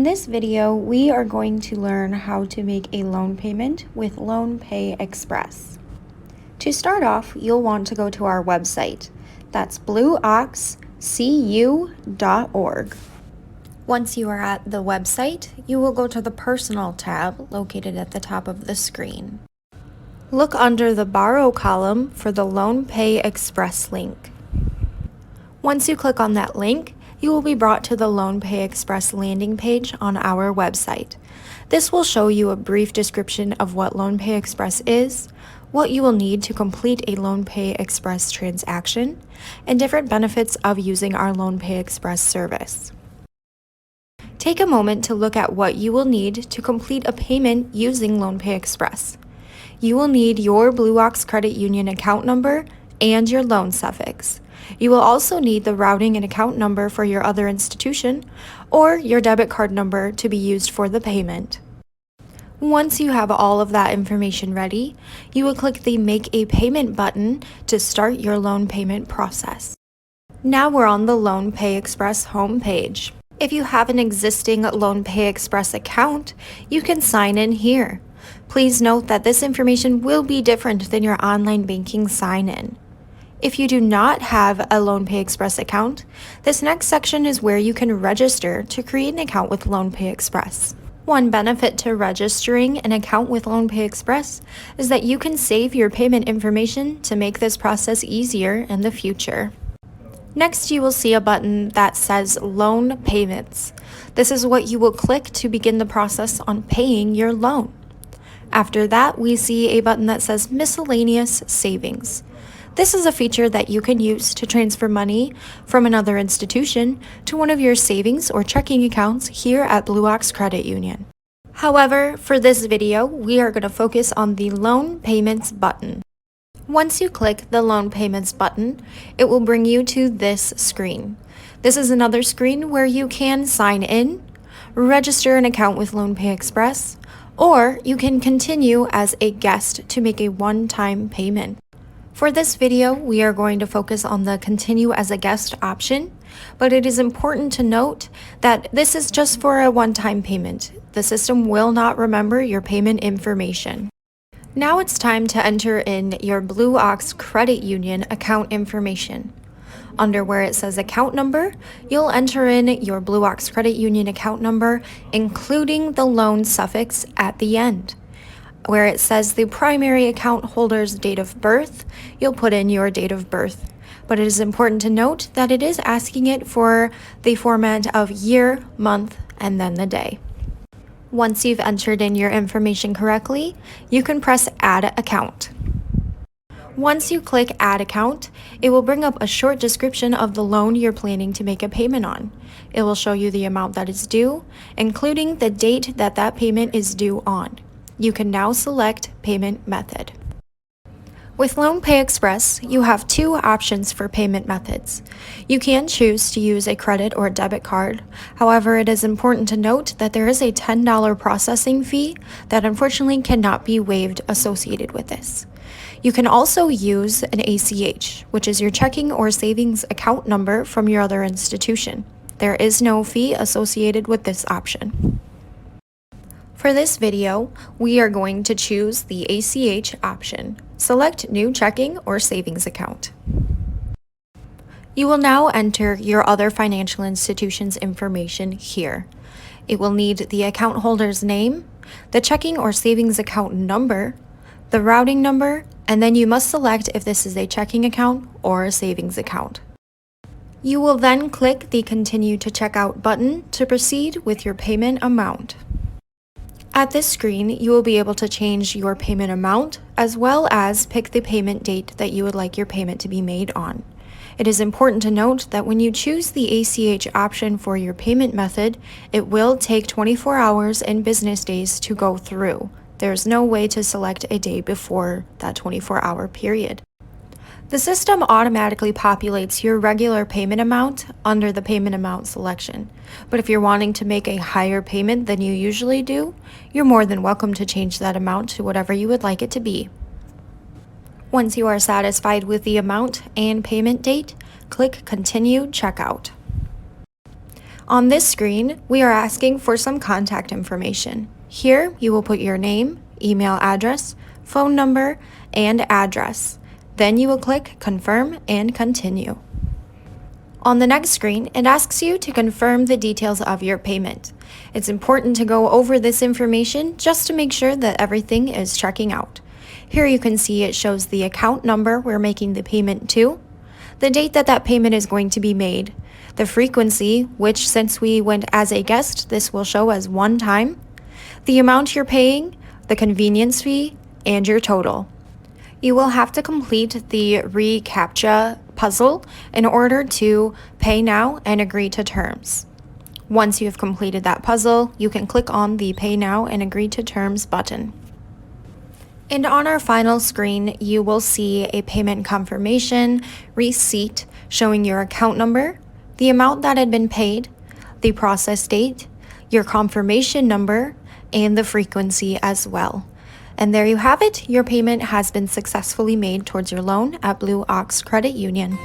In this video, we are going to learn how to make a loan payment with LoanPay Xpress. To start off, you'll want to go to our website. That's BlueOxCU.org. Once you are at the website, you will go to the Personal tab located at the top of the screen. Look under the Borrow column for the LoanPay Xpress link. Once you click on that link, you will be brought to the LoanPay Xpress landing page on our website. This will show you a brief description of what LoanPay Xpress is, what you will need to complete a LoanPay Xpress transaction, and different benefits of using our LoanPay Xpress service. Take a moment to look at what you will need to complete a payment using LoanPay Xpress. You will need your BlueOx credit union account number and your loan suffix. You will also need the routing and account number for your other institution or your debit card number to be used for the payment. Once you have all of that information ready, you will click the Make a Payment button to start your loan payment process. Now we're on the LoanPay Xpress homepage. If you have an existing LoanPay Xpress account, you can sign in here. Please note that this information will be different than your online banking sign-in. If you do not have a LoanPay Xpress account, this next section is where you can register to create an account with LoanPay Xpress. One benefit to registering an account with LoanPay Xpress is that you can save your payment information to make this process easier in the future. Next, you will see a button that says Loan Payments. This is what you will click to begin the process on paying your loan. After that, we see a button that says Miscellaneous Savings. This is a feature that you can use to transfer money from another institution to one of your savings or checking accounts here at BlueOx Credit Union. However, for this video, we are going to focus on the Loan Payments button. Once you click the Loan Payments button, it will bring you to this screen. This is another screen where you can sign in, register an account with LoanPay Xpress, or you can continue as a guest to make a one-time payment. For this video, we are going to focus on the Continue as a Guest option, but it is important to note that this is just for a one-time payment. The system will not remember your payment information. Now it's time to enter in your BlueOx Credit Union account information. Under where it says account number, you'll enter in your BlueOx Credit Union account number, including the loan suffix at the end. Where it says the primary account holder's date of birth, you'll put in your date of birth. But it is important to note that it is asking it for the format of year, month, and then the day. Once you've entered in your information correctly, you can press Add Account. Once you click Add Account, it will bring up a short description of the loan you're planning to make a payment on. It will show you the amount that is due, including the date that that payment is due on. You can now select Payment Method. With LoanPay Xpress, you have two options for payment methods. You can choose to use a credit or debit card. However, it is important to note that there is a $10 processing fee that unfortunately cannot be waived associated with this. You can also use an ACH, which is your checking or savings account number from your other institution. There is no fee associated with this option. For this video, we are going to choose the ACH option. Select New Checking or Savings Account. You will now enter your other financial institution's information here. It will need the account holder's name, the checking or savings account number, the routing number, and then you must select if this is a checking account or a savings account. You will then click the Continue to Checkout button to proceed with your payment amount. At this screen, you will be able to change your payment amount as well as pick the payment date that you would like your payment to be made on. It is important to note that when you choose the ACH option for your payment method, it will take 24 hours and business days to go through. There's no way to select a day before that 24-hour period. The system automatically populates your regular payment amount under the payment amount selection. But if you're wanting to make a higher payment than you usually do, you're more than welcome to change that amount to whatever you would like it to be. Once you are satisfied with the amount and payment date, click Continue Checkout. On this screen, we are asking for some contact information. Here, you will put your name, email address, phone number, and address. Then you will click Confirm and Continue. On the next screen, it asks you to confirm the details of your payment. It's important to go over this information just to make sure that everything is checking out. Here you can see it shows the account number we're making the payment to, the date that payment is going to be made, the frequency, which since we went as a guest, this will show as one time, the amount you're paying, the convenience fee, and your total. You will have to complete the reCAPTCHA puzzle in order to pay now and agree to terms. Once you have completed that puzzle, you can click on the Pay Now and Agree to Terms button. And on our final screen, you will see a payment confirmation receipt showing your account number, the amount that had been paid, the process date, your confirmation number, and the frequency as well. And there you have it, your payment has been successfully made towards your loan at BlueOx Credit Union.